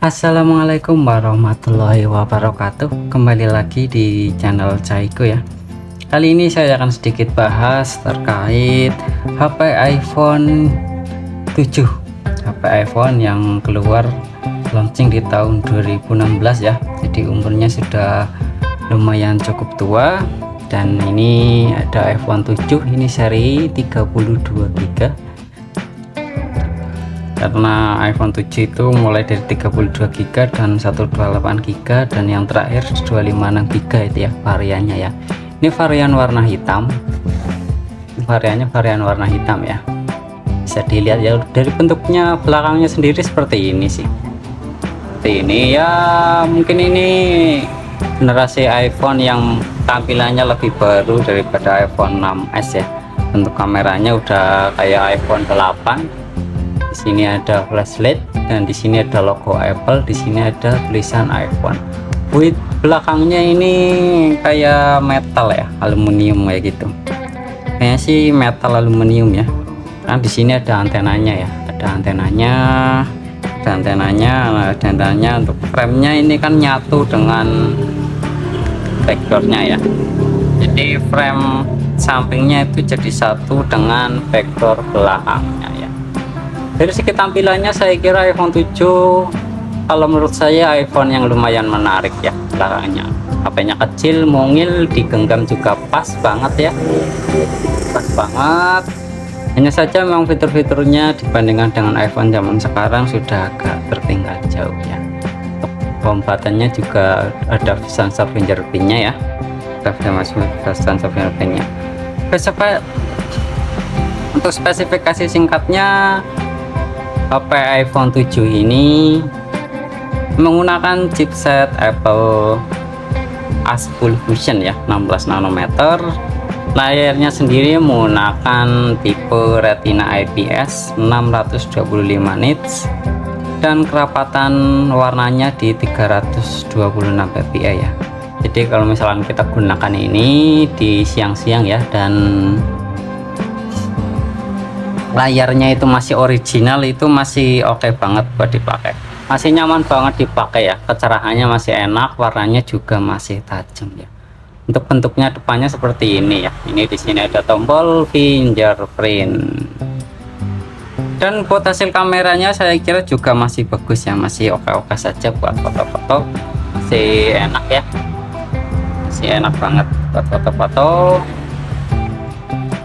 Assalamualaikum warahmatullahi wabarakatuh. Kembali lagi di channel Caigo ya. Kali ini saya akan sedikit bahas terkait HP iPhone 7, HP iPhone yang keluar launching di tahun 2016 ya. Jadi umurnya sudah lumayan cukup tua. Dan ini ada iPhone 7, ini seri 32GB. Karena iPhone 7 itu mulai dari 32GB dan 128GB, dan yang terakhir 256GB itu ya variannya ya. Ini varian warna hitam, varian warna hitam ya. Bisa dilihat ya dari bentuknya, belakangnya sendiri seperti ini sih, seperti ini ya. Mungkin ini generasi iPhone yang tampilannya lebih baru daripada iPhone 6s ya. Bentuk kameranya udah kayak iPhone 8. Di sini ada flashlight dan di sini ada logo Apple, di sini ada tulisan iPhone. Buat belakangnya ini kayak metal ya, aluminium kayak gitu. Kayaknya sih metal aluminium ya. Nah, di sini ada antenanya ya, ada antenanya, untuk framenya ini kan nyatu dengan backdoornya ya. Jadi frame sampingnya itu jadi satu dengan backdoor belakangnya ya. Dari segi tampilannya saya kira iPhone 7 kalau menurut saya iPhone yang lumayan menarik ya. Belakangnya HP-nya kecil, mungil, digenggam juga pas banget ya, pas banget. Hanya saja memang fitur-fiturnya dibandingkan dengan iPhone zaman sekarang sudah agak tertinggal jauh ya. Untuk home buttonnya juga ada sensor fingerprint-nya ya, ada sensor fingerprint-nya. Untuk spesifikasi singkatnya, HP iPhone 7 ini menggunakan chipset Apple A10 Fusion ya, 16 nanometer. Layarnya sendiri menggunakan tipe Retina IPS 625 nits dan kerapatan warnanya di 326 ppi ya. Jadi kalau misalkan kita gunakan ini di siang-siang ya, dan layarnya itu masih original, itu masih oke banget buat dipakai, masih nyaman banget dipakai ya. Kecerahannya masih enak, warnanya juga masih tajam ya. Untuk bentuknya depannya seperti ini ya. Ini di sini ada tombol fingerprint. Dan buat hasil kameranya saya kira juga masih bagus ya, masih oke-oke saja buat foto-foto, masih enak ya, masih enak banget buat foto-foto.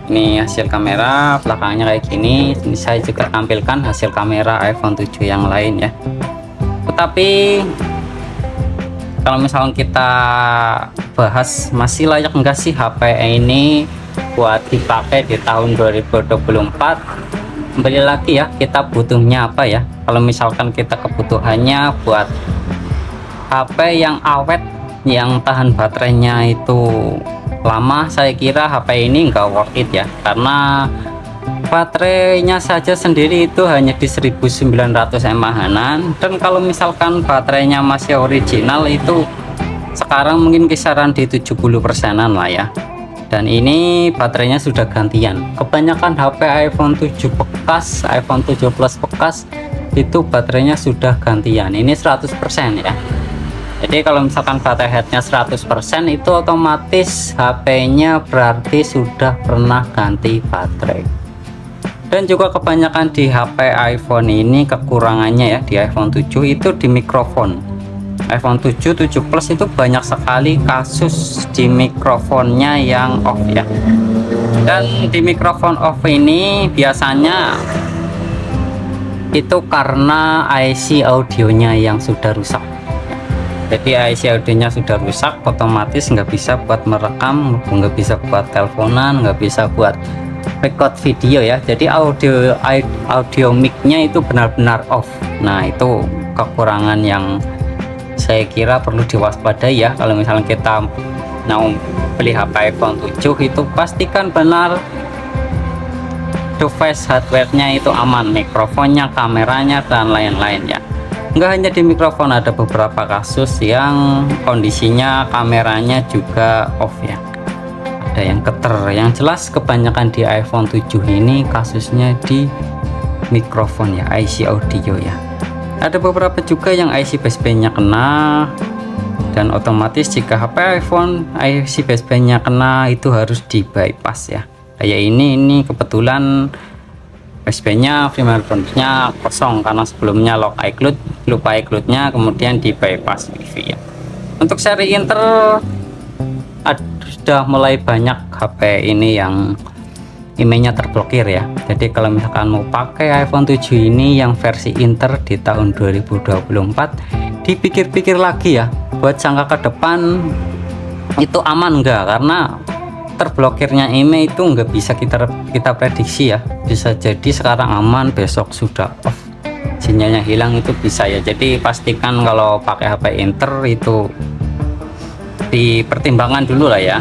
Ini hasil kamera belakangnya kayak gini. Ini saya juga tampilkan hasil kamera iPhone 7 yang lain ya. Tetapi kalau misalnya kita bahas masih layak enggak sih HP ini buat dipakai di tahun 2024, kembali lagi ya, kita butuhnya apa ya. Kalau misalkan kita kebutuhannya buat HP yang awet, yang tahan baterainya itu lama, saya kira HP ini enggak worth it ya. Karena baterainya saja sendiri itu hanya di 1900 mAh-an, dan kalau misalkan baterainya masih original itu sekarang mungkin kisaran di 70%-an lah ya. Dan ini baterainya sudah gantian. Kebanyakan HP iPhone 7 bekas, iPhone 7 Plus bekas itu baterainya sudah gantian. Ini 100% ya. Jadi kalau misalkan baterai headnya 100%, itu otomatis HP-nya berarti sudah pernah ganti baterai. Dan juga kebanyakan di HP iPhone ini kekurangannya ya, di iPhone 7 itu di mikrofon. iPhone 7 Plus itu banyak sekali kasus di mikrofonnya yang off ya. Dan di mikrofon off ini biasanya itu karena IC audionya yang sudah rusak. Jadi IC audionya sudah rusak, otomatis nggak bisa buat merekam, nggak bisa buat teleponan, nggak bisa buat record video ya. Jadi audio mic-nya itu benar-benar off. Nah, itu kekurangan yang saya kira perlu diwaspadai ya. Kalau misalnya kita mau beli HP iPhone 7 itu pastikan benar device hardware-nya itu aman, mikrofonnya, kameranya, dan lain-lain ya. Enggak hanya di mikrofon, ada beberapa kasus yang kondisinya kameranya juga off ya, ada yang keter. Yang jelas kebanyakan di iPhone 7 ini kasusnya di mikrofon ya, IC audio ya. Ada beberapa juga yang IC basebandnya kena, dan otomatis jika HP iPhone IC basebandnya kena itu harus di bypass ya. Kayak ini kebetulan basebandnya fingerprintnya kosong karena sebelumnya lock iCloud, lupa iCloudnya, kemudian di bypass wifi ya. Untuk seri Inter sudah mulai banyak HP ini yang emailnya terblokir ya. Jadi kalau misalkan mau pakai iPhone 7 ini yang versi Inter di tahun 2024, dipikir-pikir lagi ya, buat jangka ke depan itu aman enggak, karena terblokirnya email itu nggak bisa kita prediksi ya. Bisa jadi sekarang aman, besok sudah off, sinyalnya hilang, itu bisa ya. Jadi pastikan kalau pakai HP Inter itu dipertimbangkan dulu lah ya.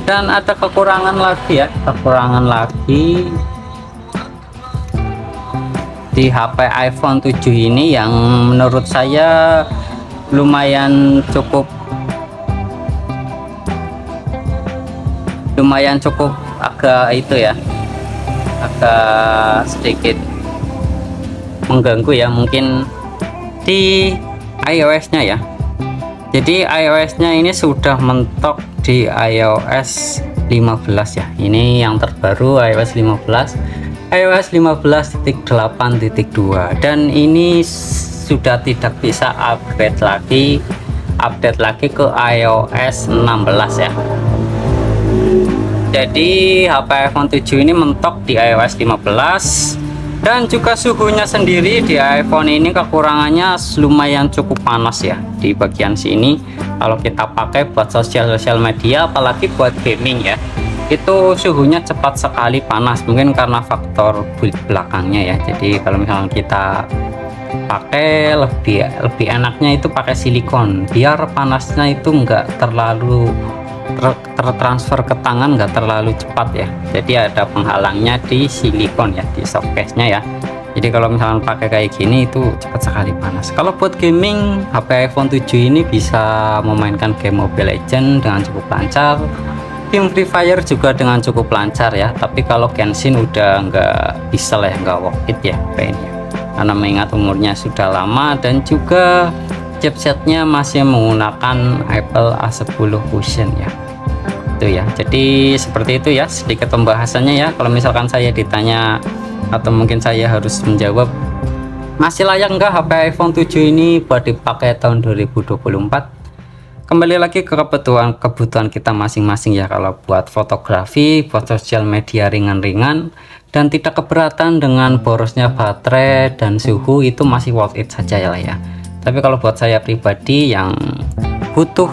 Dan ada kekurangan lagi ya, di HP iPhone 7 ini yang menurut saya lumayan cukup agak itu ya, agak sedikit mengganggu ya, mungkin di iOS-nya ya. Jadi iOS-nya ini sudah mentok di iOS 15 ya. Ini yang terbaru iOS 15, iOS 15.8.2, dan ini sudah tidak bisa update lagi ke iOS 16 ya. Jadi HP iPhone 7 ini mentok di iOS 15, dan juga suhunya sendiri di iPhone ini kekurangannya lumayan cukup panas ya di bagian sini. Kalau kita pakai buat sosial media, apalagi buat gaming ya, itu suhunya cepat sekali panas, mungkin karena faktor build belakangnya ya. Jadi kalau misalnya kita pakai lebih enaknya itu pakai silikon, biar panasnya itu enggak terlalu tertransfer ke tangan, nggak terlalu cepat ya. Jadi ada penghalangnya di silikon ya, di softcase-nya ya. Jadi kalau misalnya pakai kayak gini itu cepat sekali panas. Kalau buat gaming, HP iPhone 7 ini bisa memainkan game Mobile Legends dengan cukup lancar, game Free Fire juga dengan cukup lancar ya. Tapi kalau Genshin udah nggak bisa lah ya, nggak worth it ya kayaknya, karena mengingat umurnya sudah lama dan juga chipsetnya masih menggunakan Apple A10 Fusion ya. Itu ya. Jadi seperti itu ya sedikit pembahasannya ya. Kalau misalkan saya ditanya atau mungkin saya harus menjawab, masih layak enggak HP iPhone 7 ini buat dipakai tahun 2024? Kembali lagi ke kebutuhan kita masing-masing ya. Kalau buat fotografi, buat sosial media ringan-ringan dan tidak keberatan dengan borosnya baterai dan suhu, itu masih worth it saja ya. Tapi kalau buat saya pribadi yang butuh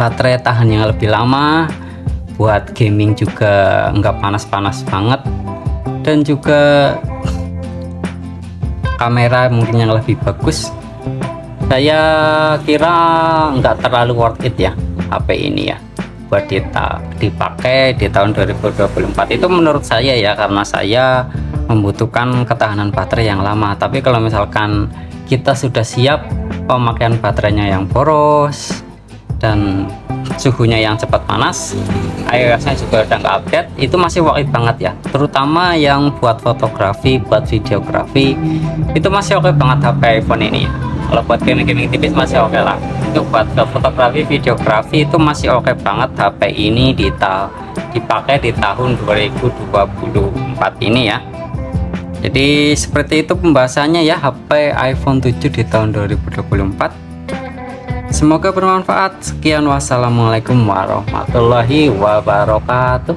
baterai tahan yang lebih lama, buat gaming juga nggak panas-panas banget, dan juga kamera mungkin yang lebih bagus, saya kira nggak terlalu worth it ya HP ini ya buat dipakai di tahun 2024 itu menurut saya ya, karena saya membutuhkan ketahanan baterai yang lama. Tapi kalau misalkan kita sudah siap pemakaian baterainya yang boros dan suhunya yang cepat panas, iOS-nya juga udah nggak update, itu masih worth it banget ya. Terutama yang buat fotografi, buat videografi, itu masih oke banget HP iPhone ini ya. Kalau buat gaming tipis masih oke lah. Itu buat fotografi, videografi itu masih oke banget HP ini dipakai di tahun 2024 ini ya. Jadi seperti itu pembahasannya ya HP iPhone 7 di tahun 2024. Semoga bermanfaat. Sekian, wassalamualaikum warahmatullahi wabarakatuh.